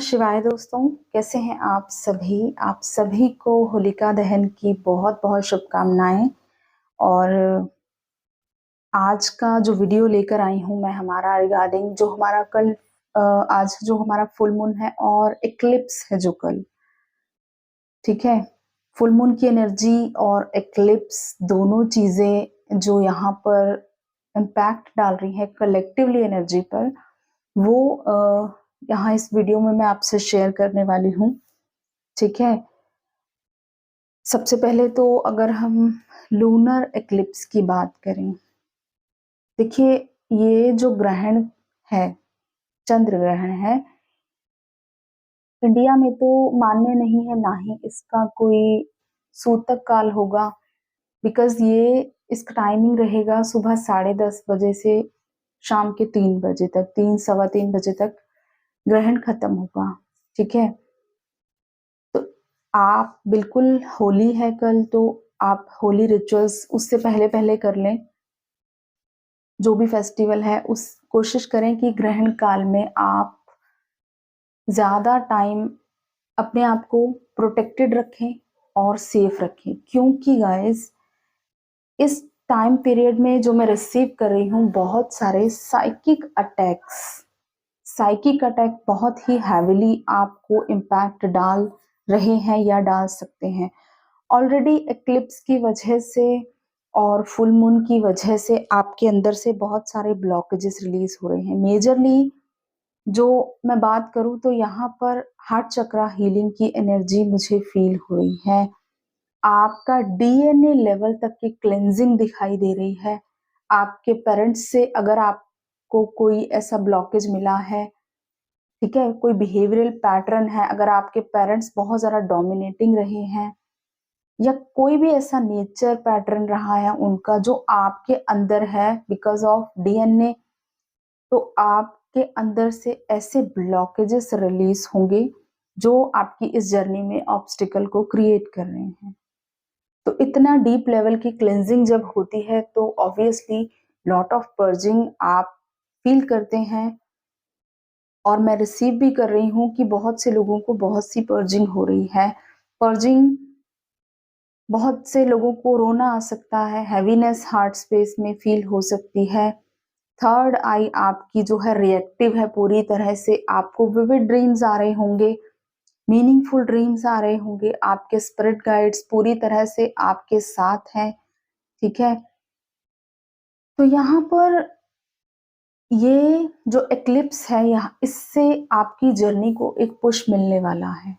शिवाय दोस्तों, कैसे हैं आप सभी? आप सभी को होलिका दहन की बहुत-बहुत शुभकामनाएँ। और आज का जो वीडियो लेकर आई हूँ मैं हमारा रिगार्डिंग जो हमारा आज जो हमारा फुल मून है और एक्लिप्स है जो कल, ठीक है? फुल मून की एनर्जी और एक्लिप्स दोनों चीज़ें जो यहाँ पर इम्पैक्ट डाल रही हैं कलेक्टिवली एनर्जी पर, वो यहाँ इस वीडियो में मैं आपसे शेयर करने वाली हूँ, ठीक है? सबसे पहले तो अगर हम लूनर एक्लिप्स की बात करें, देखिए ये जो ग्रहण है, चंद्र ग्रहण है, इंडिया में तो मान्य नहीं है, ना ही इसका कोई सूतक काल होगा, बिकॉज़ ये इसका टाइमिंग रहेगा सुबह 10:30 बजे से शाम के 3 बजे तक, 3 सवा 3 बजे तक ग्रहण खत्म होगा, ठीक है? तो आप बिल्कुल होली है कल, तो आप होली रिचुअल्स उससे पहले-पहले कर लें। जो भी फेस्टिवल है उस कोशिश करें कि ग्रहण काल में आप ज़्यादा टाइम अपने आप को प्रोटेक्टेड रखें और सेफ रखें, क्योंकि गाइस इस टाइम पीरियड में जो मैं रिसीव कर रही हूँ बहुत सारे साइकिक अटैक बहुत ही हैविली आपको इम्पैक्ट डाल रहे हैं या डाल सकते हैं। ऑलरेडी एक्लिप्स की वजह से और फुल मून की वजह से आपके अंदर से बहुत सारे ब्लॉकेजेस रिलीज हो रहे हैं। मेजरली जो मैं बात करूं तो यहाँ पर हार्ट चक्रा हीलिंग की एनर्जी मुझे फील हो रही है। आपका डीएनए लेवल तक की क्लेंजिंग दिखाई दे रही है। आपके पेरेंट्स से अगर आपको कोई ऐसा ब्लॉकेज मिला है, ठीक है, कोई बिहेवियरल पैटर्न है, अगर आपके पेरेंट्स बहुत ज़्यादा डोमिनेटिंग रहे हैं या कोई भी ऐसा नेचर पैटर्न रहा है उनका जो आपके अंदर है बिकॉज ऑफ डीएनए, तो आपके अंदर से ऐसे ब्लॉकेजेस रिलीज होंगे जो आपकी इस जर्नी में ऑब्स्टिकल को क्रिएट कर रहे हैं। तो इतना डीप लेवल की क्लेंजिंग जब होती है तो ऑब्वियसली लॉट ऑफ पर्जिंग आप फील करते हैं, और मैं रिसीव भी कर रही हूँ कि बहुत से लोगों को बहुत सी पर्जिंग हो रही है। पर्जिंग, बहुत से लोगों को रोना आ सकता है, हैवीनेस हार्ट स्पेस में फील हो सकती है। थर्ड आई आपकी जो है रिएक्टिव है पूरी तरह से, आपको विविड ड्रीम्स आ रहे होंगे, मीनिंगफुल ड्रीम्स आ रहे होंगे, आपके स्पिरिट गाइड्स पूरी तरह से आपके साथ हैं, ठीक है? तो यहाँ पर ये जो एक्लिप्स है, यहाँ इससे आपकी जर्नी को एक पुश मिलने वाला है।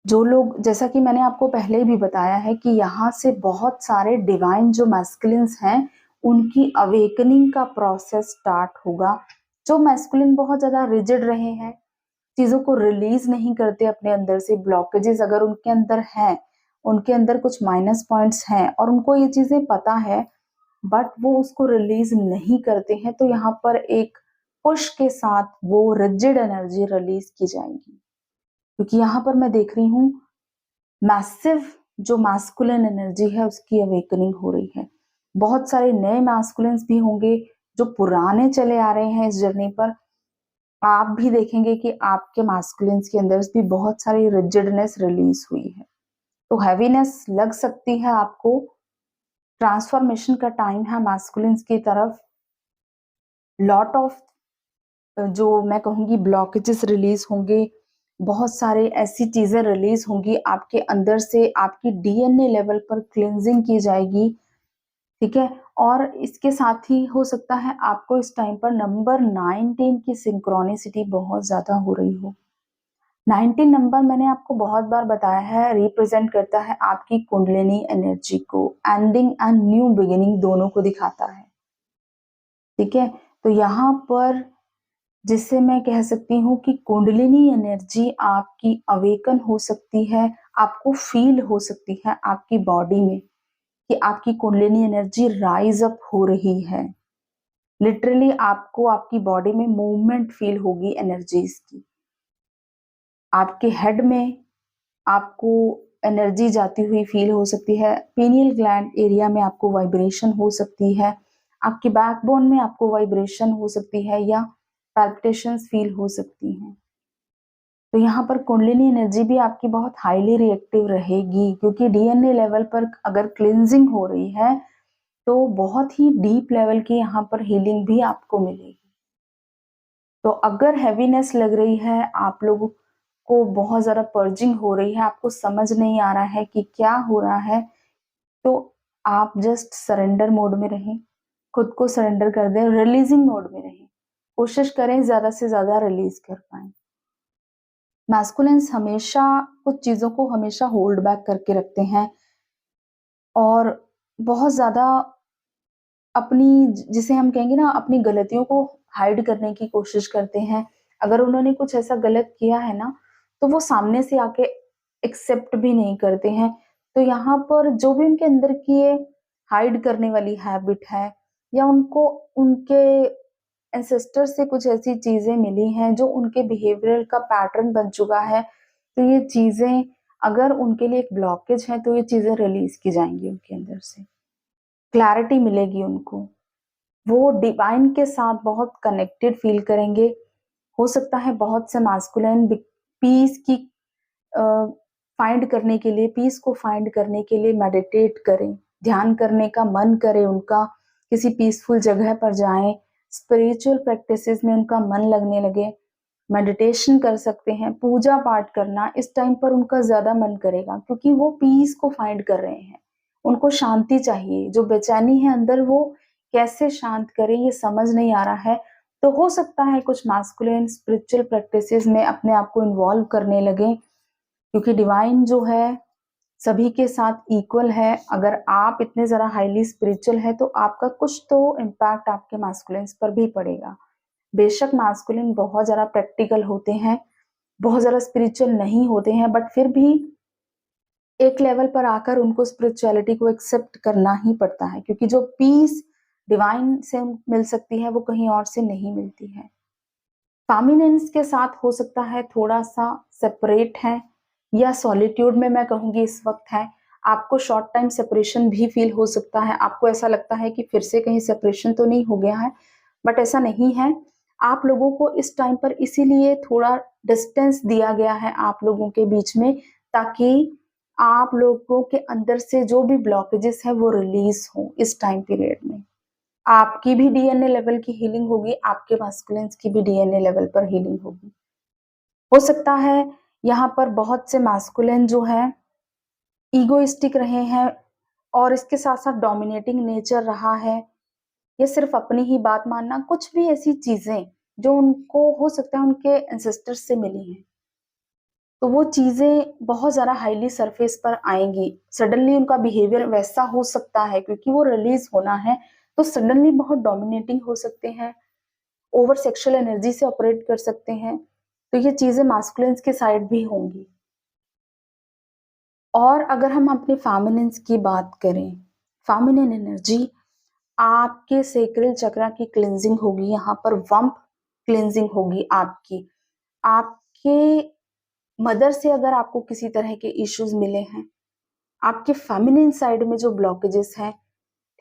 जो लोग, जैसा कि मैंने आपको पहले भी बताया है कि यहाँ से बहुत सारे डिवाइन जो मैस्कुलिन्स हैं उनकी अवेकनिंग का प्रोसेस स्टार्ट होगा। जो मैस्कुलिन बहुत ज़्यादा रिजिड रहे हैं, चीज़ों को रिलीज नहीं करते अपने अंदर से, ब्लॉकेजेस अगर उनके अंदर हैं, उनके अंदर कुछ माइनस पॉइंट्स हैं और उनको ये चीज़ें पता है बट वो उसको रिलीज नहीं करते हैं, तो यहाँ पर एक पुश के साथ वो रिजिड एनर्जी रिलीज की जाएगी। क्योंकि यहाँ पर मैं देख रही हूँ मैसिव जो मैस्कुलिन एनर्जी है उसकी अवेकनिंग हो रही है। बहुत सारे नए मैस्कुलिन्स भी होंगे जो पुराने चले आ रहे हैं इस जर्नी पर। आप भी देखेंगे कि आपके मैस्कुलिन्स के अंदर भी बहुत सारी रिजिडनेस रिलीज हुई है, तो हैवीनेस लग सकती है आपको। ट्रांसफॉर्मेशन का टाइम है मैस्कुलिन्स की तरफ। लॉट ऑफ जो मैं कहूँगी ब्लॉकेजेस रिलीज होंगे, बहुत सारे ऐसी चीजें रिलीज होंगी आपके अंदर से, आपकी डीएनए लेवल पर क्लींजिंग की जाएगी, ठीक है? और इसके साथ ही हो सकता है आपको इस टाइम पर नंबर 19 की सिंक्रोनिसिटी बहुत ज्यादा हो रही हो। 19 नंबर मैंने आपको बहुत बार बताया है, रिप्रेजेंट करता है आपकी कुंडलिनी एनर्जी को, एंडिंग एंड न्यू बिगिनिंग दोनों को दिखाता है, ठीक है? तो यहाँ पर जिससे मैं कह सकती हूँ कि कुंडलिनी एनर्जी आपकी अवेकन हो सकती है, आपको फील हो सकती है आपकी बॉडी में कि आपकी कुंडलिनी एनर्जी राइज अप हो रही है। लिटरली आपको आपकी बॉडी में मूवमेंट फील होगी एनर्जीज की। आपके हेड में आपको एनर्जी जाती हुई फील हो सकती है, पीनियल ग्लैंड एरिया में आपको वाइब्रेशन हो सकती है, आपके बैकबोन में आपको वाइब्रेशन हो सकती है या पैल्पिटेशंस फील हो सकती हैं। तो यहाँ पर कुंडलिनी एनर्जी भी आपकी बहुत हाईली रिएक्टिव रहेगी, क्योंकि डीएनए लेवल पर अगर क्लींजिंग हो रही है तो बहुत ही डीप लेवल की यहाँ पर हीलिंग भी आपको मिलेगी। तो अगर हैवीनेस लग रही है, आप लोगों को बहुत ज़्यादा पर्जिंग हो रही है, आपको समझ नहीं आ रहा है कि क्या हो रहा है, तो आप जस्ट सरेंडर मोड में रहें, खुद को सरेंडर कर दें, रिलीजिंग मोड में रहें। कोशिश करें ज़्यादा से ज़्यादा रिलीज कर पाएँ। मैस्कुलिन्स हमेशा कुछ चीज़ों को हमेशा होल्ड बैक करके रखते हैं और बहुत ज़्यादा अपनी जिसे हम कहेंगे ना, अपनी गलतियों को हाइड करने की कोशिश करते हैं। अगर उन्होंने कुछ ऐसा गलत किया है ना, तो वो सामने से आके एक्सेप्ट भी नहीं करते हैं। तो यहाँ पर जो भी उनके अंदर की ये हाइड करने वाली हैबिट है, या उनको उनके एंसेस्टर से कुछ ऐसी चीज़ें मिली हैं जो उनके बिहेवियर का पैटर्न बन चुका है, तो ये चीज़ें अगर उनके लिए एक ब्लॉकेज है, तो ये चीज़ें रिलीज़ की जाएँगी उनके अंदर से। क्लैरिटी मिलेगी उनको। वो डिवाइन के साथ बहुत कनेक्टेड फील करेंगे। हो सकता है बहुत से मैस्कुलिन पीस की फाइंड करने के लिए, पीस को फाइंड करने के लिए मेडिटेट करें, ध्यान करने का मन करे उनका, किसी पीसफुल जगह पर जाएं, स्पिरिचुअल प्रैक्टिसेस में उनका मन लगने लगे, मेडिटेशन कर सकते हैं, पूजा पाठ करना इस टाइम पर उनका ज्यादा मन करेगा, क्योंकि वो पीस को फाइंड कर रहे हैं। उनको शांति चाहिए, जो बेचैनी है अंदर वो कैसे शांत करें ये समझ नहीं आ रहा है। तो हो सकता है कुछ मैस्कुलिन स्पिरिचुअल प्रैक्टिसेस में अपने आप को इन्वॉल्व करने लगे, क्योंकि डिवाइन जो है सभी के साथ इक्वल है। अगर आप इतने ज़्यादा हाईली स्पिरिचुअल है तो आपका कुछ तो इम्पैक्ट आपके मैस्कुलिन्स पर भी पड़ेगा। बेशक मैस्कुलिन बहुत ज़्यादा प्रैक्टिकल होते हैं, बहुत ज़्यादा स्पिरिचुअल नहीं होते हैं, बट फिर भी एक लेवल पर आकर उनको स्पिरिचुअलिटी को एक्सेप्ट करना ही पड़ता है, क्योंकि जो पीस डिवाइन से मिल सकती है वो कहीं और से नहीं मिलती है। फेमिनिन्स के साथ हो सकता है थोड़ा-सा सेपरेट है, या सॉलिट्यूड में मैं कहूँगी इस वक़्त है। आपको शॉर्ट टाइम सेपरेशन भी फ़ील हो सकता है, आपको ऐसा लगता है कि फिर से कहीं सेपरेशन तो नहीं हो गया है, बट ऐसा नहीं है। आप लोगों को इस टाइम पर इसीलिए थोड़ा डिस्टेंस दिया गया है आप लोगों के बीच में, ताकि आप लोगों के अंदर से जो भी ब्लॉकेजेस हैं वो रिलीज़ हों इस टाइम पीरियड में। आपकी भी डीएनए लेवल की हीलिंग होगी, आपके मैस्कुलिन्स की भी डीएनए लेवल पर हीलिंग होगी। हो सकता है यहाँ पर बहुत से मैस्कुलिन जो है ईगोइस्टिक रहे हैं, और इसके साथ-साथ डोमिनेटिंग नेचर रहा है, या सिर्फ अपनी ही बात मानना, कुछ भी ऐसी चीज़ें जो उनको हो सकता है उनके एंसेस्टर्स से मिली हैं। तो वो चीज़ें बहुत ज़्यादा हाईली सरफेस पर आएँगी। सडनली उनका बिहेवियर वैसा हो सकता है, क्योंकि वो रिलीज़ होना है, तो सडनली बहुत डोमिनेटिंग हो सकते हैं, ओवर सेक्सुअल एनर्जी से ऑपरेट कर सकते हैं। तो ये चीज़ें मास्कुलिन्स के साइड भी होंगी। और अगर हम अपने फेमिनिन्स की बात करें, फेमिनिन एनर्जी आपके सेक्रल चक्रा की क्लींजिंग होगी, यहाँ पर वंप क्लींजिंग होगी आपकी। आपके मदर से अगर आपको किसी तरह के इश्यूज मिले हैं, आपके फेमिनिन साइड में जो ब्लॉकेजेस हैं,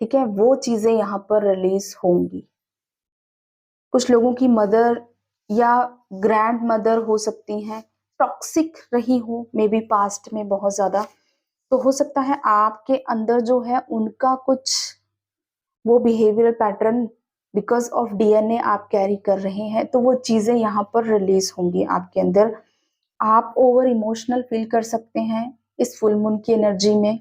ठीक है, वो चीजें यहाँ पर रिलीज होंगी। कुछ लोगों की मदर या ग्रैंड मदर हो सकती हैं, टॉक्सिक रही हो मे बी पास्ट में बहुत ज्यादा, तो हो सकता है आपके अंदर जो है उनका कुछ वो behavioural pattern because of DNA आप कैरी कर रहे हैं, तो वो चीजें यहाँ पर रिलीज होंगी आपके अंदर। आप ओवर इमोशनल फील कर सकते हैं इस फुल मून की एनर्जी में।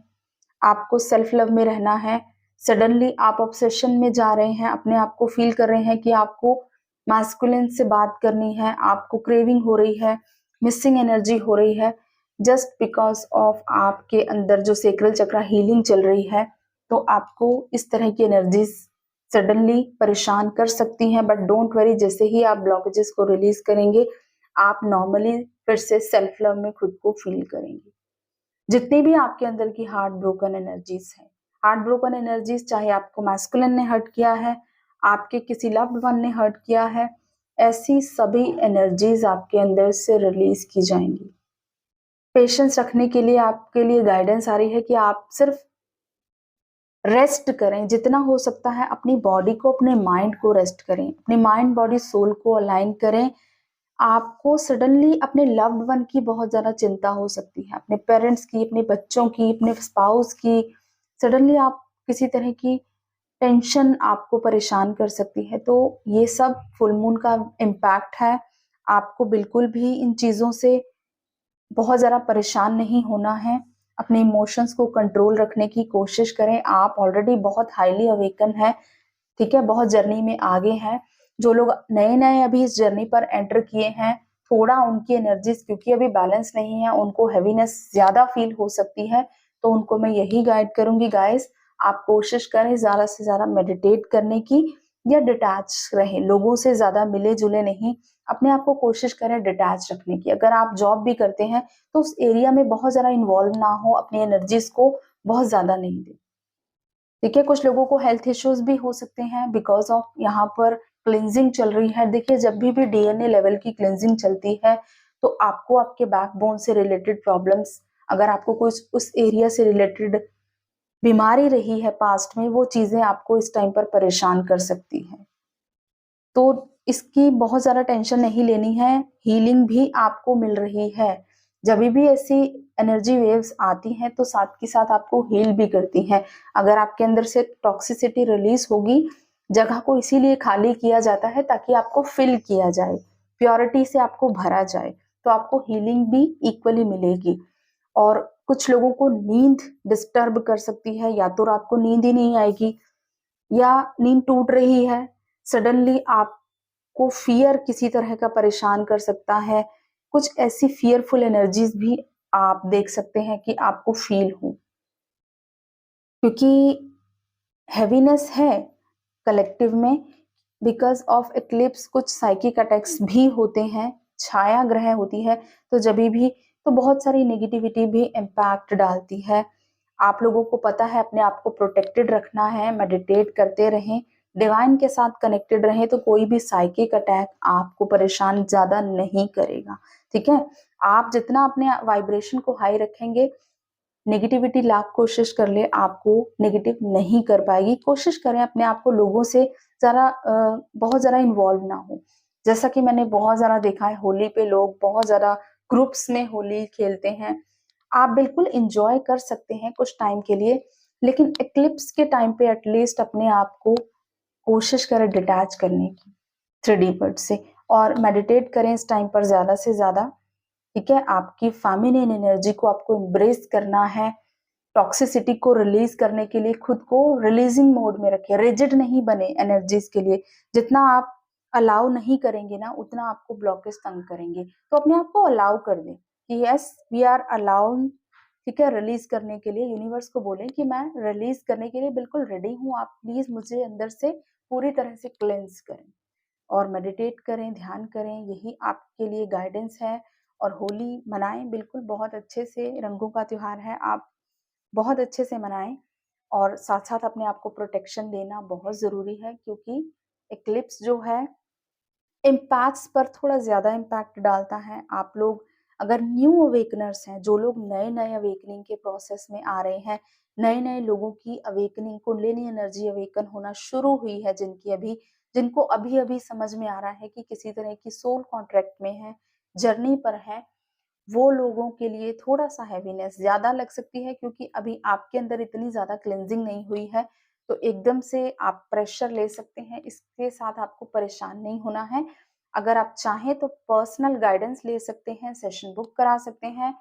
आपको सेल्फ लव में रहना है। सडनली आप ऑब्सेशन में जा रहे हैं, अपने आप को फील कर रहे हैं कि आपको मैस्कुलिन से बात करनी है, आपको क्रेविंग हो रही है, मिसिंग एनर्जी हो रही है, जस्ट बिकॉज ऑफ आपके अंदर जो सेक्रल चक्रा हीलिंग चल रही है। तो आपको इस तरह की एनर्जीज सडनली परेशान कर सकती हैं, बट डोंट वरी, जैसे ही आप ब्लॉकेजेस को रिलीज करेंगे आप नॉर्मली फिर से सेल्फ लव में खुद को फील करेंगे। जितनी भी आपके अंदर की हार्ट ब्रोकन एनर्जीज है, हार्ट ब्रोकन एनर्जीज चाहे आपको मैस्कुलिन ने हर्ट किया है, आपके किसी लव्ड वन ने हर्ट किया है, ऐसी सभी एनर्जीज आपके अंदर से रिलीज की जाएंगी। पेशेंस रखने के लिए आपके लिए गाइडेंस आ रही है कि आप सिर्फ रेस्ट करें, जितना हो सकता है अपनी बॉडी को, अपने माइंड को रेस्ट करें, अपने माइंड बॉडी सोल को अलाइन करें। आपको सडनली अपने लव्ड वन की बहुत ज़्यादा चिंता हो सकती है, अपने पेरेंट्स की, अपने बच्चों की, अपने स्पाउस की। सडनली आप किसी तरह की टेंशन आपको परेशान कर सकती है। तो ये सब फुल मून का इम्पैक्ट है। आपको बिल्कुल भी इन चीज़ों से बहुत ज़्यादा परेशान नहीं होना है। अपने इमोशंस को कंट्रोल रखने की कोशिश करें। आप ऑलरेडी बहुत हाईली अवेकन है, ठीक है? बहुत जर्नी में आगे हैं। जो लोग नए-नए अभी इस जर्नी पर एंटर किए हैं, थोड़ा उनकी एनर्जीज़ क्योंकि अभी बैलेंस नहीं है, उनको हेवीनेस ज़्यादा फील हो सकती है। तो उनको मैं यही गाइड करूँगी गाइस, आप कोशिश करें ज़्यादा से ज़्यादा मेडिटेट करने की या डिटैच रहें, लोगों से ज़्यादा मिले-जुले नहीं। अपने आप को कोशिश करें डिटैच रखने की। अगर आप जॉब भी करते हैं, तो उस एरिया में बहुत ज़्यादा इन्वॉल्व ना हो, अपनी एनर्जीज़ को बहुत ज़्यादा नहीं दें। ठीक है, कुछ लोगों को हेल्थ इश्यूज भी हो सकते हैं बिकॉज ऑफ यहाँ पर क्लिनजिंग चल रही है। देखिए, जब भी डीएनए लेवल की क्लिनजिंग चलती है, तो आपको आपके बैकबोन से रिलेटेड प्रॉब्लम्स, अगर आपको कुछ उस एरिया से रिलेटेड बीमारी रही है पास्ट में, वो चीजें आपको इस टाइम पर परेशान कर सकती है। तो इसकी बहुत ज़्यादा टेंशन नहीं लेनी है, हीलिंग भी आपको मिल रही है। जभी भी ऐसी एनर्जी वेव्स आती हैं, तो साथ के साथ आपको हील भी करती हैं। अगर आपके अंदर से टॉक्सिसिटी रिलीज़ होगी, जगह को इसीलिए खाली किया जाता है ताकि आपको फिल किया जाए, प्योरिटी से आपको भरा जाए, तो आपको हीलिंग भी इक्वली मिलेगी। और कुछ लोगों को नींद डिस्टर्ब कर सकती है, या तो रात को नींद ही नहीं आएगी या नींद टूट रही है, सडनली आपको फ़ियर किसी तरह का परेशान कर सकता है। कुछ ऐसी फ़ियरफुल एनर्जीज़ भी आप देख सकते हैं कि आपको फ़ील हो। क्योंकि हेवीनेस है कलेक्टिव में बिकॉज़ ऑफ एक्लिप्स, कुछ साइकिक अटैक्स भी होते हैं, छाया ग्रह होती है, तो जभी भी तो बहुत सारी नेगेटिविटी भी इम्पैक्ट डालती है। आप लोगों को पता है अपने आप को प्रोटेक्टेड रखना है, मेडिटेट करते रहें, डिवाइन के साथ कनेक्टेड रहें, तो कोई भी साइकिक अटैक आपको परेशान ज़्यादा नहीं करेगा, ठीक है? आप जितना अपने वाइब्रेशन को हाई रखेंगे, नेगेटिविटी लाख कोशिश कर ले, आपको नेगेटिव नहीं कर पाएगी। कोशिश करें अपने आप को लोगों से ज़रा बहुत ज़्यादा इन्वॉल्व ना हो। जैसा कि मैंने बहुत ज़्यादा देखा है, होली पे लोग बहुत ज़्यादा ग्रुप्स में होली खेलते हैं। आप बिल्कुल एन्जॉय कर सकते हैं कुछ टाइम के लिए, लेकिन एक्लिप्स के टाइम पे एटलीस्ट अपने आप को कोशिश करें डिटैच करने की 3D वर्ड से, और मेडिटेट करें इस टाइम पर ज़्यादा से ज़्यादा, ठीक है? आपकी फेमिनिन एनर्जी को आपको एम्ब्रेस करना है, टॉक्सिसिटी को रिलीज़ करने के लिए खुद को रिलीज़िंग मोड में रखें, रिजिड नहीं बने एनर्जीज़ के लिए। जितना आप अलाउ नहीं करेंगे ना, उतना आपको ब्लॉकेज तंग करेंगे। तो अपने आप को अलाउ कर दें कि यस, वी आर अलाउड, ठीक है? रिलीज़ करने के लिए यूनिवर्स को बोलें कि मैं रिलीज़ करने के लिए बिल्कुल रेडी हूँ, आप प्लीज़ मुझे अंदर से पूरी तरह से क्लेंज़ करें। और मेडिटेट करें, ध्यान करें, यही आपके लिए गाइडेंस है। और होली मनाएँ बिल्कुल बहुत अच्छे से, रंगों का त्योहार है, आप बहुत अच्छे से मनाएँ। और साथ-साथ अपने आप को प्रोटेक्शन देना बहुत ज़रूरी है, क्योंकि एक्लिप्स जो है इम्पैक्ट्स पर थोड़ा ज़्यादा इम्पैक्ट डालता है। आप लोग अगर न्यू अवेकनर्स हैं, जो लोग नए-नए अवेकनिंग के प्रोसेस में आ रहे हैं, नए-नए लोगों की अवेकनिंग, कुंडलिनी एनर्जी अवेकन होना शुरू हुई है, जिनको अभी-अभी समझ में आ रहा है कि किसी तरह की सोल कॉन्ट्रैक्ट में है, जर्नी पर है, वो लोगों के लिए थोड़ा-सा हेवीनेस ज़्यादा लग सकती है, क्योंकि अभी आपके अंदर इतनी ज़्यादा क्लींजिंग नहीं हुई है, तो एकदम से आप प्रेशर ले सकते हैं, इसके साथ आपको परेशान नहीं होना है। अगर आप चाहें तो पर्सनल गाइडेंस ले सकते हैं, सेशन बुक करा सकते हैं,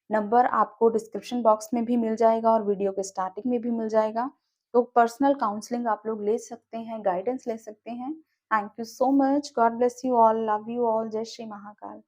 नंबर आपको डिस्क्रिप्शन बॉक्स में भी मिल जाएगा और वीडियो के स्टार्टिंग में भी मिल जाएगा। तो पर्सनल काउंसलिंग आप लोग ले सकते हैं, गाइडेंस ले सकते हैं। Thank you so much, God bless you all, love you all, जय श्री महाकाल।